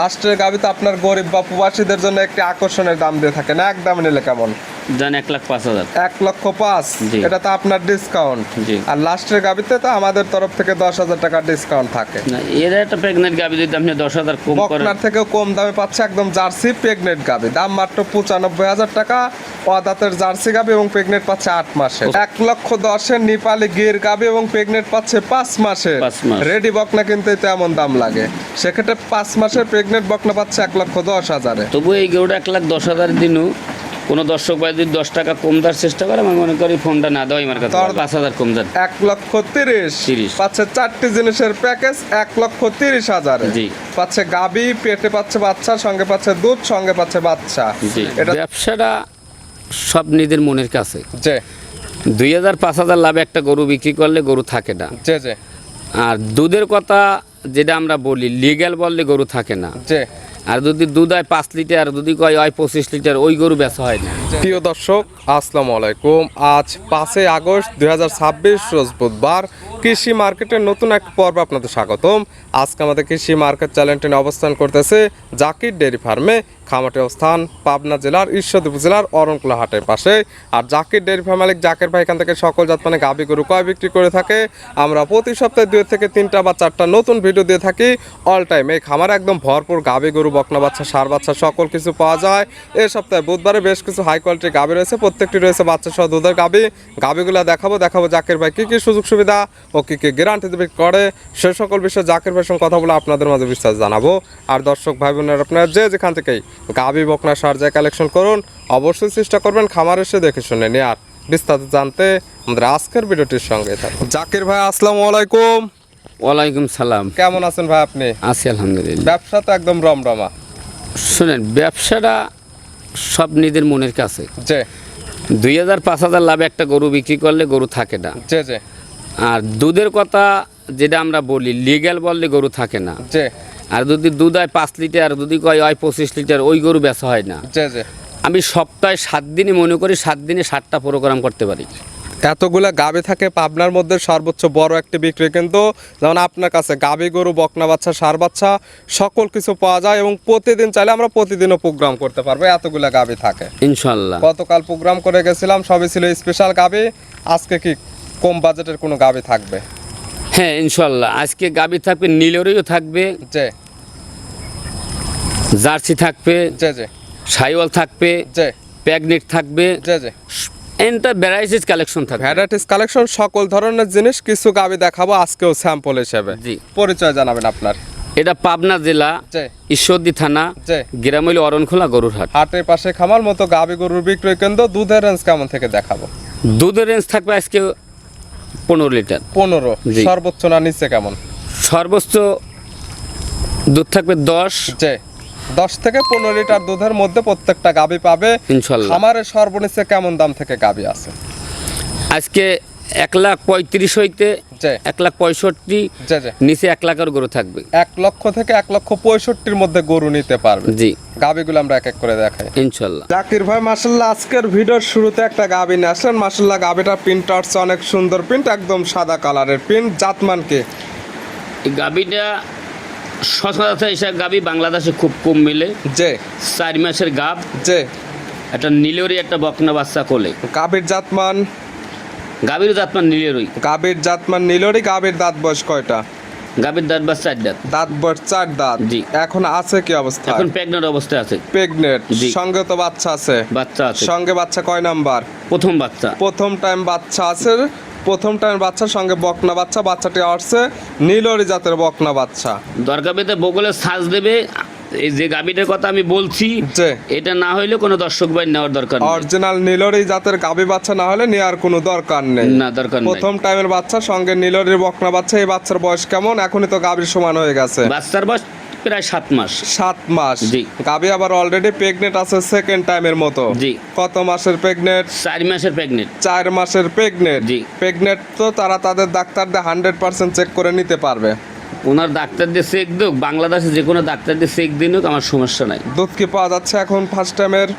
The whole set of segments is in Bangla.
লাস্টের গাভি তো আপনার গরিব বা প্রবাসীদের জন্য একটি আকর্ষণের দাম দিয়ে থাকে না, একদম নিলে কেমন? জান 1,05,000। 1,05,000। জি। এটা তো আপনার ডিসকাউন্ট। জি। আর লাস্টের গাভিতে তো আমাদের তরফ থেকে 10,000 টাকা ডিসকাউন্ট থাকে। না, এর একটা প্রেগনেন্ট গাবি যদি আপনি 10,000 কম করেন, বকনার থেকেও কম দামে পাচ্ছে একদম জার্সি প্রেগনেন্ট গাভি, দাম মাত্র 95,000 টাকা। অদাতের জার্সি গাভি এবং প্রেগনেন্ট পাচ্ছে 8 মাসে। 1,10,000 নেপালি গির গাভি এবং প্রেগনেন্ট পাচ্ছে 5 মাসে। 5 মাস। রেডি বকনা কিনতে তেমন দাম লাগে, সেক্ষেত্রে 5 মাসের প্রেগনেন্ট বকনা পাচ্ছে 1,10,000। তবু এই গরুটা 1,10,000 দিনও কোনো দর্শক ভাই যদি 10 টাকা কম দেওয়ার চেষ্টা করে, আমি মনে করি ফোনটা না দেওয়াই আমার কাছে 5,000 কম দেন। 1,30,000 পাচ্ছে 4টি জিনিসের প্যাকেজ 1,30,000। জি। পাচ্ছে গাবি, পেটে পাচ্ছে বাচ্চা, সঙ্গে পাচ্ছে দুধ, সঙ্গে পাচ্ছে বাচ্চা। জি। এটা ব্যবসাটা সব নিজের মনের কাছে। যে 2,000-5,000 লাভে একটা গরু বিক্রি করলে গরু থাকে না। যে আর দুধের কথা যেটা আমরা বলি, লিগ্যাল বললে গরু থাকে না। যে আর যদি দুধ হয় 5 লিটার, যদি কয় হয় 25 লিটার, ওই গরু বেচা হয় না। প্রিয় দর্শক, আসসালামু আলাইকুম। আজ 5 আগস্ট 2026 রোজ বুধবার। কৃষি মার্কেটের নতুন এক পর্ব আপনাদের স্বাগতম। আজকে আমাদের কৃষি মার্কেট চ্যানেলটি অবস্থান করতেছে জাকির ডেয়ারি ফার্মে। খামারটি অবস্থান পাবনা জেলার ঈশ্বরদী উপজেলার অরণকুলা হাটের পাশে। আর জাকির ডেয়ারি ফার্ম মালিক জাকির ভাই এখান থেকে সকল জাত মানে গাভী গরু কয় বিক্রি করে থাকে। আমরা প্রতি সপ্তাহে 2 থেকে 3টা বা 4টা নতুন ভিডিও দিয়ে থাকি। অল টাইম এই খামারে একদম ভরপুর গাভী গরু, বকনা বাচ্চা, ষাঁড় বাচ্চা সকল কিছু পাওয়া যায়। এই সপ্তাহে বুধবারে বেশ কিছু হাই কোয়ালিটির গাভী রয়েছে, প্রত্যেকটি রয়েছে বাচ্চা সহ দুধের গাভী। গাভীগুলো দেখাবো জাকির ভাই কী কী সুযোগ সুবিধা ও কী কী গ্যারান্টি দেবে করে, সে সকল বিষয়ে জাকির ভাইয়ের সঙ্গে কথা বলে আপনাদের মাঝে বিস্তার জানাবো। আর দর্শক ভাই বোনেরা, আপনারা যে যেখান থেকেই গাভী বকনা ষাঁড় যায় কালেকশন করুন, অবশ্যই চেষ্টা করবেন খামার এসে দেখে শুনে নিয়ে। আর বিস্তারিত জানতে আমাদের আজকের ভিডিওটির সঙ্গে থাকুন। জাকির ভাই আসসালামু আলাইকুম। ওয়ালাইকুম সালাম। কেমন আছেন ভাই আপনি? আছি আলহামদুলিল্লাহ। ব্যবসা তো একদম রমরমা। শুনেন, ব্যবসাটা সব নিজের মনের কাছে। যে 2,000-5,000 লাভে একটা গরু বিক্রি করলে গরু থাকে না। যে আর দুধের কথা যেটা আমরা বলি, লিগ্যাল বললে গরু থাকে না। যে আর যদি দুধ হয় 5 লিটার, যদি কয় হয় 25 লিটার, ওই গরু বেচা হয় না। যে আমি সপ্তাহে 7 দিনই মনে করি 7 দিনে 7টা প্রোগ্রাম করতে পারি। এতগুলা গাভী থাকে পাবনার মধ্যে, সর্বোচ্চ বড় একটি বিক্রি কিন্তু যেমন আপনার কাছে গাভী গরু, বকনা বাচ্চা, ষাঁড় বাচ্চা সকল কিছু পাওয়া যায় এবং প্রতিদিন চাইলে আমরা প্রতিদিনও প্রোগ্রাম করতে পারবো, এতগুলা গাভী থাকে ইনশাল্লাহ। গতকাল প্রোগ্রাম করে গেছিলাম, সবই ছিল স্পেশাল গাভী। আজকে কি কম বাজেটের কোনো গাভী থাকবে? হ্যাঁ ইনশাল্লাহ, আজকে গাবি থাকবে, নীলরিও থাকবে, যে জার্সি থাকবে, যে সাইওয়াল থাকবে, যে প্যাগনেট থাকবে, যে এন্টার ভ্যারাইটিস কালেকশন থাকবে। ভ্যারাইটিস কালেকশন, সকল ধরনের জিনিস কিছু গাভী দেখাবো আজকেও স্যাম্পল হিসেবে। জি। পরিচয় জানাবেন আপনার। এটা পাবনা জেলা, যে ঈশ্বরদী থানা, যে গ্রাম হইল অরণখোলা গরুর হাট। হাটের পাশে খামার মতো গাভী গরুর বিক্রয় কেন্দ্র। দুধের রেঞ্জ কেমন থেকে দেখাবো? দুধের রেঞ্জ থাকবে আজকে 15 লিটার। 15। জি। সর্বোচ্চ না নিচে কেমন? সর্বোচ্চ দুধ থাকবে 10। যে 10 থেকে 15 লিটার দুধের মধ্যে প্রত্যেকটা গাভী পাবে ইনশাল্লাহ। খামারের সর্বনিচে কেমন দাম থেকে গাভী আছে? আজকে 1,35,000 হইতে যে 1,65,000, যে যে নিচে 1 লাখের গরু থাকবে। 1 লক্ষ থেকে 1,65,000 মধ্যে গরু নিতে পারবে। জি গাভীগুলো আমরা এক এক করে দেখাই ইনশাল্লাহ। জাকির ভাই মাশাআল্লাহ, আজকের ভিডিওর শুরুতে একটা গাভী নিয়ে আসলেন। মাশাআল্লাহ, গাভীটার প্রিন্ট হচ্ছে অনেক সুন্দর প্রিন্ট, একদম সাদা কালারের প্রিন্ট। জাতমানকে এই গাবিটা সচরাচর এসব গাবি বাংলাদেশে খুব কম মিলে। যে 4 মাসের গাব, যে একটা নীলরি, একটা বকনা বাচ্চা কোলে। গাভীর জাতমান, গাভীর জাতমান নীলরি। গাভীর জাতমান নীলরি। গাভীর দাঁত বয়স কয়টা? গাভীর দাঁত বা 4 দাঁত। দাঁত বয়স 4 দাঁত। জি। এখন আছে কি অবস্থা? এখন প্রেগনেন্ট অবস্থায় আছে। প্রেগনেন্ট। জি। সঙ্গে তো বাচ্চা আছে? বাচ্চা আছে। সঙ্গে বাচ্চা কয় নাম্বার? প্রথম বাচ্চা। প্রথম টাইম বাচ্চা আছে। প্রথম টাইম বাচ্চার সঙ্গে বকনা বাচ্চা। বাচ্চাটি আসছে নীলরি জাতের বকনা বাচ্চা। দরকার পেতে বগলে সাজ দেবে। এই যে গাভীটার কথা আমি বলছি, যে এটা না হইলে কোনো দর্শক ভাই নেওয়ার দরকার নেই। অরিজিনাল নীলরি জাতের গাভী বাচ্চা না হলে নেওয়ার কোনো দরকার নেই। না, দরকার নেই। প্রথম টাইমের বাচ্চা সঙ্গে নীলরির বকনা বাচ্চা। এই বাচ্চার বয়স কেমন? এখনই তো গাভীর সমান হয়ে গেছে। বাচ্চার বয়স প্রায় 7 মাস। 7 মাস। জি। গাভী আবার অলরেডি প্রেগনেন্ট আছে সেকেন্ড টাইমের মতো। জি। কত মাসের প্রেগনেন্ট? 4 মাসের প্রেগনেন্ট। 4 মাসের প্রেগনেন্ট। জি। প্রেগনেন্ট তো তারা তাদের ডাক্তারদের 100% চেক করে নিতে পারবে। ওনার ডাক্তার দিয়ে চেক দিক, বাংলাদেশে যে কোনো ডাক্তার দিয়ে চেক দিন, আমার সমস্যা নাই। দুধ কি পাওয়া যাচ্ছে এখন ফার্স্ট টাইমের?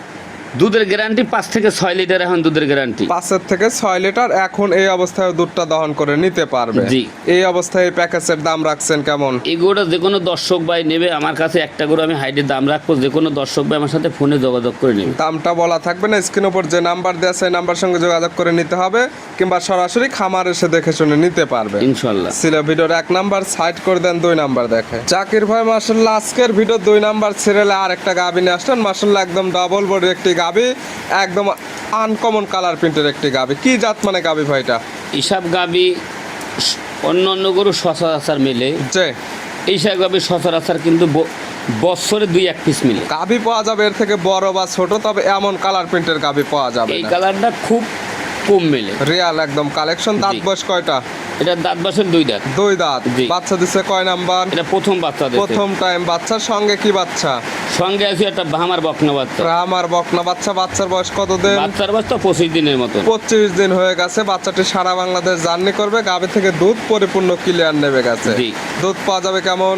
দুধের গ্যারান্টি 5 থেকে 6 লিটার এখন দুধের গ্যারান্টি। 5 থেকে 6 লিটার এখন এই অবস্থায় দুধটা দহন করে নিতে পারবে। জি। এই অবস্থায় এই প্যাকেজের দাম রাখছেন কেমন? এই গরুটা যে কোনো দর্শক ভাই নেবে আমার কাছে, একটা গরু আমি হাইটের দাম রাখবো, যে কোনো দর্শক ভাই আমার সাথে ফোনে যোগাযোগ করে নেবে। দামটা বলা থাকবে না, স্ক্রিনের উপর যে নাম্বার দেওয়া আছে এই নাম্বার সঙ্গে যোগাযোগ করে নিতে হবে, কিংবা সরাসরি খামার এসে দেখে শুনে নিতে পারবে ইনশাল্লাহ। ছিল ভিডিওর 1 নাম্বার, সাইড করে দেন 2 নাম্বার দেখে। জাকির ভাই মাশাআল্লাহ আজকের ভিডিও 2 নাম্বার সিরিয়ালে আর একটা গাবি নিয়ে আসলেন। মাশাআল্লাহ একদম ডাবল বডির একটি গাবি, একদম আনকমন কালার প্রিন্টের একটি গাবি। কি জাত মানে গাবি ভাইটা? হিসাব গাবি অন্য অন্য গরু সচরাচর মিলে, যে এইসব গাবি সচরাচর কিন্তু বছরে 2-1 পিস মিলে। গাবি পাওয়া যাবে এর থেকে বড় বা ছোট, তবে এমন কালার প্রিন্টের গাবি পাওয়া যাবে এই না। কালারটা খুব কম মিলে। রিয়াল একদম কালেকশন। দাঁত জি। বয়স কয়টা? এটা দাঁত বছর 2 দাঁত। 2 দাঁত। জি। বাচ্চা দিছে কয় নাম্বার? এটা প্রথম বাচ্চা দিয়েছে। প্রথম টাইম বাচ্চার সঙ্গে কি বাচ্চা? সঙ্গে আছে একটা বাহামার বকনা বাচ্চা। আমার বকনা বাচ্চা। বাচ্চার বয়স কত দিন? বাচ্চার বয়স তো 25 দিনের মতো। 25 দিন হয়ে গেছে। বাচ্চাটি সারা বাংলাদেশ জার্নি করবে। গাভী থেকে দুধ পরিপূর্ণ ক্লিয়ার নেবে গেছে। জি। দুধ পাওয়া যাবে কেমন?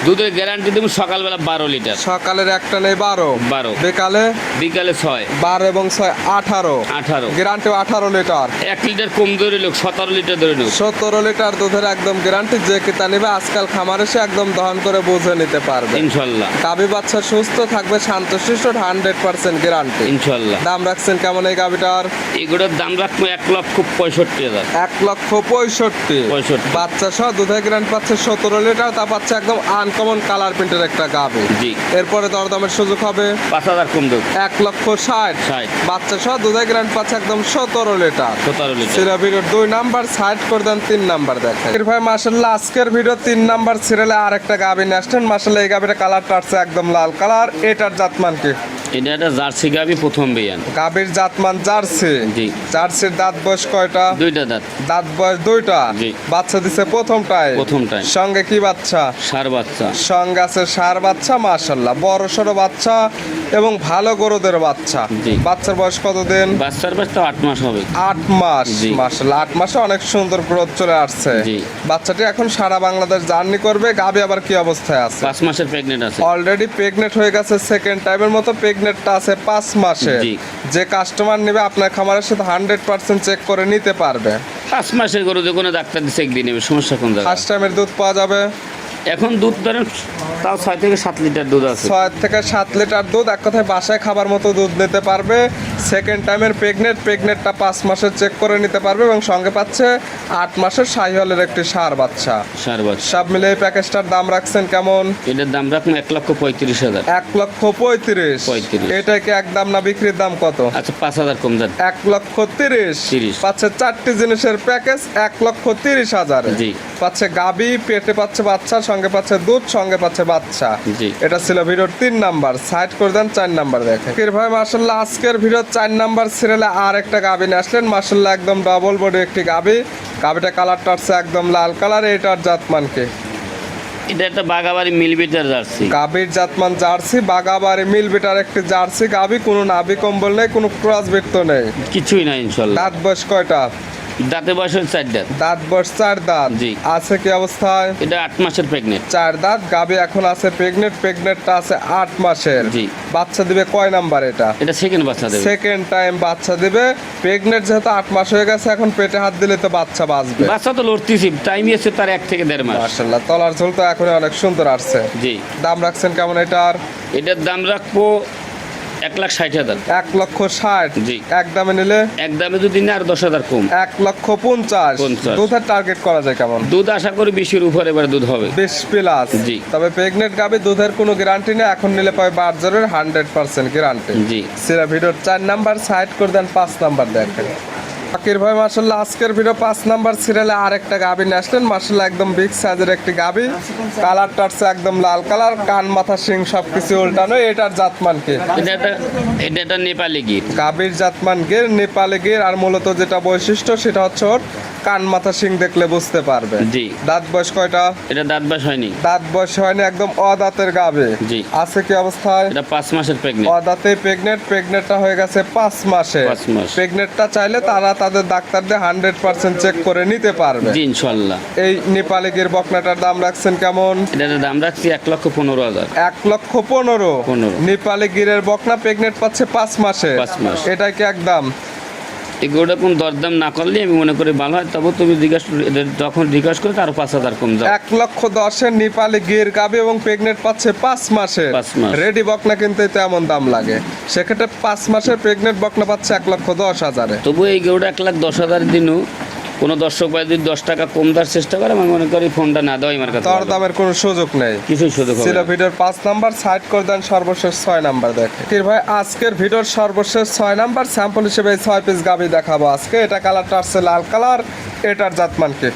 দুধের গ্যারান্টি দেবো সকালবেলা 12 লিটার। সকালের একটা নেই 12, 12, বিকালে বিকালে 6, 12 এবং 6 18, 18, গ্যারান্টি 18 লিটার। 1 লিটার কম ধরে লোক 17 লিটার ধরে লোক। 17 লিটার দুধের একদম গ্যারান্টি। যে কিতা নেবে আজকাল খামার এসে একদম দহন করে বুঝে নিতে পারবে। ইনশাল্লাহ। গাভী বাচ্চা সুস্থ থাকবে, শান্তশিষ্ট, 100% গ্যারান্টি। ইনশাল্লাহ। দাম রাখছেন কেমন এই গাভীটার? এগুলোর দাম রাখবো 1,65,000। 1,65,000। বাচ্চা সহ দুধের গ্যারান্টি পাচ্ছে 17 লিটার। তা পাচ্ছে একদম আনকমন কালার প্রিন্টের একটা গাভী। জি। এরপরে দরদামের সুযোগ হবে 5,000 কম দেব। 1,60,000। 60, বাচ্চা সহ দুধের গ্যারান্টি পাচ্ছে একদম 17 লিটার। 17 লিটার। সিরা ভিডিওর 2 নাম্বার, সাইড করে দেন 3 নাম্বার দেখেন। এর ভাই মাশাআল্লাহ আজকের ভিডিও 3 নাম্বার সিরিয়ালে আর একটা গাভী নিয়ে আসছেন। মাশাআল্লাহ এই গাভীটা কালারটা আসছে একদম লাল কালার। এটার জাতমান কি? এটা একটা জার্সি গাবি, প্রথম বিয়ান। গাভীর জাতমান জার্সি। জি। জার্সির দাঁত বয়স কয়টা? 2টা দাঁত। দাঁত বয়স 2টা। জি। বাচ্চা দিছে প্রথমটায়। প্রথমটায়। সঙ্গে কি বাচ্চা? সার বাচ্চা। সঙ্গে আছে ষাঁড় বাচ্চা। মাশাআল্লাহ বড় সড়ো বাচ্চা এবং ভালো গরুদের বাচ্চা। জি। বাচ্চার বয়স কত দিন? বাচ্চার বয়স তো 8 মাস হবে। 8 মাস। জি। মাশাআল্লাহ 8 মাসে অনেক সুন্দর গ্রোথ চলে আসছে। জি। বাচ্চাটি এখন সারা বাংলাদেশ জার্নি করবে। গাভী আবার কি অবস্থায় আছে? 5 মাসের প্রেগনেন্ট আছে। অলরেডি প্রেগনেন্ট হয়ে গেছে। সেকেন্ড টাইমের মতো প্রেগনেন্টটা আছে 5 মাসে। জি। যে কাস্টমার নেবে আপনার খামারের সাথে 100% চেক করে নিতে পারবে। 5 মাসের গরু যে কোনো ডাক্তার দিচ্ছে একদিন নেবে, সমস্যা কোন জায়গায়? ফার্স্ট টাইমের দুধ পাওয়া যাবে। এখন দুধ ধরেন তাও 6 থেকে 7 লিটার দুধ আছে। 6 থেকে 7 লিটার দুধ এক কথায় বাসায় খাবার মতো দুধ নিতে পারবে। সেকেন্ড টাইমের প্রেগনেন্টটা 5 মাসের চেক করে নিতে পারবে এবং সঙ্গে পাচ্ছে 8 মাসের শাহিওয়ালের একটি ষাঁড় বাচ্চা। সার বাচ্চা। সব মিলে এই প্যাকেজটার দাম রাখছেন কেমন? এটার দাম রাখবো 1,35,000। 1,35,000। এটা কি একদম না বিক্রির দাম কত? আচ্ছা 5,000 কম যান। 1,30,000 পাচ্ছে 4টি জিনিসের প্যাকেজ 1,30,000। জি। পাচ্ছে গাবি, পেটে পাচ্ছে বাচ্চা, সঙ্গে পাচ্ছে দুধ, সঙ্গে পাচ্ছে বাচ্চা। জি। এটা ছিল ভিডিওর 3 নাম্বার, সাইড করে দেন 4 নাম্বার দেখেন। কির ভাই মাশাআল্লাহ আজকের ভিডিও 4 নাম্বার সিরিয়ালে আর একটা গাবি নিয়ে আসলেন। মাশাআল্লাহ একদম ডাবল বডি একটি গাবি। গাবিটা কালারটা হচ্ছে একদম লাল কালার। এটার জাতমান কি? এটা একটা বাগাবাড়ি মিলবিটার জার্সি। গাবির জাতমান জার্সি, বাগাবাড়ি মিল বিটার একটি জার্সি গাবি। কোনো নাভি কম্বল নেই, কোনো ক্রস বৃত্ত নেই। কিছুই না ইনশাল্লাহ। দাঁত বয়স কয়টা? দাঁতে বয়স 4 দাঁত। দাঁত বয়স 4 দাঁত। জি। আছে কি অবস্থায়? এটা 8 মাসের প্রেগনেন্ট। 4 দাঁত। গাবি এখন আছে প্রেগনেন্টটা আছে 8 মাসের। জি। বাচ্চা দিবে কয় নাম্বার এটা? এটা সেকেন্ড বাচ্চা দেবে। সেকেন্ড টাইম বাচ্চা দিবে। প্রেগনেন্ট যেহেতু 8 মাস হয়ে গেছে, এখন পেটে হাত দিলে তো বাচ্চা বাঁচবে। বাচ্চা তো লড়তেছি, টাইমই আছে তার 1 থেকে 1.5 মাস। মাশাআল্লাহ তলার ঝোল তো এখন অনেক সুন্দর আসছে। জি। দাম রাখছেন কেমন এটার? এটার দাম রাখবো 1,60,000। 1,60,000। জি। একদমে নিলে একদমে যদি না আর 10,000 কম। 1,50,000। 50,000 দুধের টার্গেট করা যায় কেমন? দুধ আশা করি 20-এর উপরে এবার দুধ হবে। 20 প্লাস। জি। তবে প্রেগনেন্ট গাবি দুধের কোনো গ্যারান্টি নেই। এখন নিলে পাবে বাজারের 100% গ্যারান্টি। জি। সিরা ভিডিওর 4 নাম্বার, সাইড করে দেন 5 নাম্বার দেখেন। আকির ভাই মাশাআল্লাহ আজকের ভিডিও 5 নাম্বার সিরিয়ালে আর একটা গাবি নিয়ে আসলেন। মাশাআল্লাহ একদম বিগ সাইজের একটি গাবি। কালারটা হচ্ছে একদম লাল কালার। কান মাথা শিং সবকিছু উল্টানো। এটার জাতমান কি? এটা একটা নেপালি গির। গাবির জাতমান গির, নেপালি গির। আর মূলত যেটা বৈশিষ্ট্য সেটা হচ্ছে ওর কান মাথা শিং দেখলে বুঝতে পারবে। জি। দাঁত বয়স কয়টা? এটা দাঁত বয়স হয়নি। দাঁত বয়স হয়নি, একদম অদাঁতের গাবে। জি। আছে কি অবস্থায়? এটা 5 মাসের প্রেগনেন্ট। অদাঁতে প্রেগনেন্টটা হয়ে গেছে 5 মাসে। 5 মাস। প্রেগনেন্টটা চাইলে তারা তাদের ডাক্তার দিয়ে 100% চেক করে নিতে পারবে। জি ইনশাল্লাহ। এই নেপালি গির বকনাটার দাম রাখছেন কেমন? এটার দাম রাখছি 1,15,000। 1,15,000 নেপালি গিরের বকনা প্রেগনেন্ট পাচ্ছে 5 মাসে। 5 মাস। এটা কি একদম? এগুলোটা কোন দরদাম না করলে আমি মনে করি ভালো হয়, তবে তুমি যখন জিজ্ঞাসা করে আরো 5,000 কম দাও। 1,10,000 নেপালি গির গাবে এবং প্রেগনেন্ট পাচ্ছে 5 মাসে। 5 মাস। রেডি বকনা কিনতে তেমন দাম লাগে, সেক্ষেত্রে 5 মাসের প্রেগনেন্ট বকনা পাচ্ছে 1,10,000। তবু এই গরুটা 1,10,000 দিনও কোনো দর্শক ভাই যদি 10 টাকা কম দেওয়ার চেষ্টা করে আমি মনে করি ফোনটা না দেওয়াই আমার কাছে তোর দামের কোনো সুযোগ নেই, কিছুই সুযোগ হবে ছিল না। ভিডিওর 5 নাম্বার সাইড করে দেন, সর্বশেষ 6 নাম্বার দেখে কির ভাই। আজকের ভিডিওর সর্বশেষ 6 নাম্বার স্যাম্পল হিসেবে 6 পিস গাবি দেখাবো আজকে। এটা কালারটা আসছে লাল কালার। এটার জাতমান কি?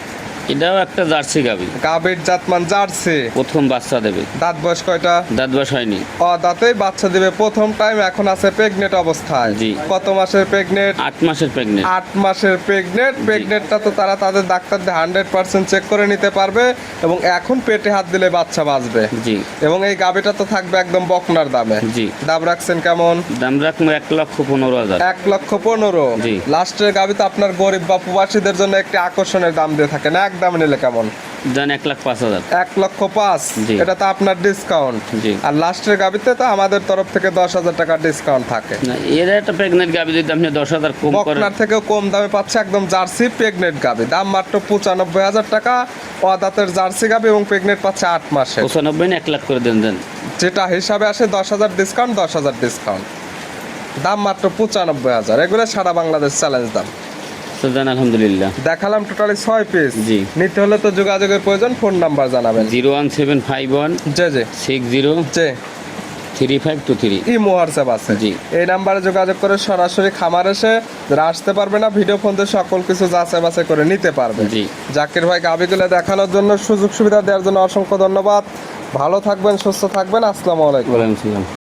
এটাও একটা জার্সি গাবি, গাবির জাতমান জার্সি। প্রথম বাচ্চা দেবে। দাঁত বয়স কয়টা? দাঁত বয়স হয়নি। দাঁতেই বাচ্চা দিবে প্রথম টাইম, এখন আছে প্রেগনেন্ট অবস্থায়। জি। কত মাসের প্রেগনেন্ট? 8 মাসের প্রেগনেন্ট। 8 মাসের প্রেগনেন্ট। প্রেগনেন্টটা তো তারা তাদের ডাক্তার দিয়ে 100% চেক করে নিতে পারবে এবং এখন পেটে হাত দিলে বাচ্চা বাঁচবে। জি। এবং এই গাবিটা তো থাকবে একদম বকনার দামে। জি। দাম রাখছেন কেমন? দাম রাখবো 1,15,000। 1,15,000। জি। লাস্টের গাবি তো আপনার গরিব বা প্রবাসীদের জন্য একটি আকর্ষণের দাম দিয়ে থাকে না, এক দাম নিলে কেমন? জান 1,05,000। 1,05,000। জি। এটা তো আপনার ডিসকাউন্ট। জি। আর লাস্টের গাবিতে তো আমাদের তরফ থেকে 10,000 টাকা ডিসকাউন্ট থাকে। না এর একটা প্রেগনেন্ট গাবি যদি আপনি 10,000 কম করেন, বকনার থেকেও কম দামে পাচ্ছে একদম জার্সি প্রেগনেন্ট গাবি, দাম মাত্র 95,000 টাকা। দাঁতের জার্সি গাবি এবং প্রেগনেন্ট পাচ্ছে 8 মাসে। 95 না 1,00,000 করে দেন। যেটা হিসাবে আসে 10,000 ডিসকাউন্ট, 10,000 ডিসকাউন্ট, দাম মাত্র 95,000। এগুলো সারা বাংলাদেশ চ্যালেঞ্জ দাম। তো জান আলহামদুলিল্লাহ। দেখালাম টোটালি 6 পিস। জি। নিতে হলে তো যোগাযোগের প্রয়োজন, ফোন নাম্বার জানাবেন। 01751 জি জি 60 জি 3523। ইমো হোয়াটসঅ্যাপ আছে। জি। এই নাম্বারে যোগাযোগ করে সরাসরি খামার এসে যারা আসতে পারবে না ভিডিও ফোন দিয়ে সকল কিছু যাচাই বাছাই করে নিতে পারবে। জি। জাকির ভাই গাবিগুলো দেখানোর জন্য, সুযোগ সুবিধা দেওয়ার জন্য অসংখ্য ধন্যবাদ। ভালো থাকবেন, সুস্থ থাকবেন। আসসালামু আলাইকুম। ওয়ালাইকুম আসসালাম।